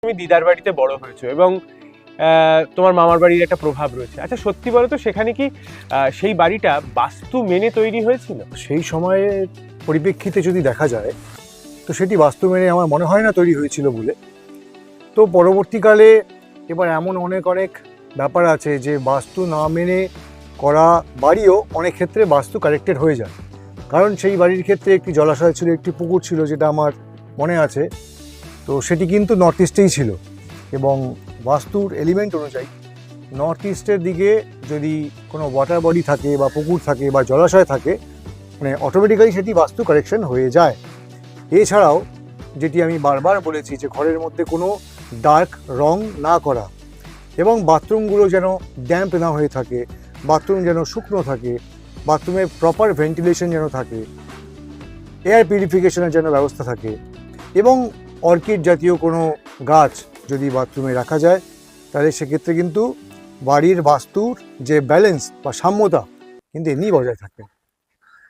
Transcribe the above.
তুমি দিদার বাড়িতে বড় হয়েছো এবং তোমার মামার বাড়ির একটা প্রভাব রয়েছে। আচ্ছা সত্যি বলো তো, সেখানে কি সেই বাড়িটা বাস্তু মেনে তৈরি হয়েছিল? সেই সময়ে পরিপ্রেক্ষিতে যদি দেখা যায় তো সেটি বাস্তু মেনে আমার মনে হয় না তৈরি হয়েছিল বলে। তো পরবর্তীকালে এবার এমন অনেক ব্যাপার আছে যে বাস্তু না মেনে করা বাড়িও অনেক ক্ষেত্রে বাস্তু কারেক্টেড হয়ে যায়। কারণ সেই বাড়ির ক্ষেত্রে একটি জলাশয় ছিল, একটি পুকুর ছিল, যেটা আমার মনে আছে। তো সেটি কিন্তু নর্থ ইস্টেই ছিল এবং বাস্তুর এলিমেন্ট অনুযায়ী নর্থ ইস্টের দিকে যদি কোনো ওয়াটার বডি থাকে বা পুকুর থাকে বা জলাশয় থাকে, মানে অটোমেটিক্যালি সেটি বাস্তু কারেকশন হয়ে যায়। এছাড়াও যেটি আমি বারবার বলেছি যে ঘরের মধ্যে কোনো ডার্ক রং না করা এবং বাথরুমগুলো যেন ড্যাম্প না হয়ে থাকে, বাথরুম যেন শুকনো থাকে, বাথরুমে প্রপার ভেন্টিলেশন যেন থাকে, এয়ার পিউরিফিকেশনের যেন ব্যবস্থা থাকে এবং অর্কিড জাতীয় কোনো গাছ যদি বাথরুমে রাখা যায় তাহলে সেক্ষেত্রে কিন্তু বাড়ির বাস্তুর যে ব্যালেন্স বা সাম্যতা কিন্তু এমনি বজায় থাকে।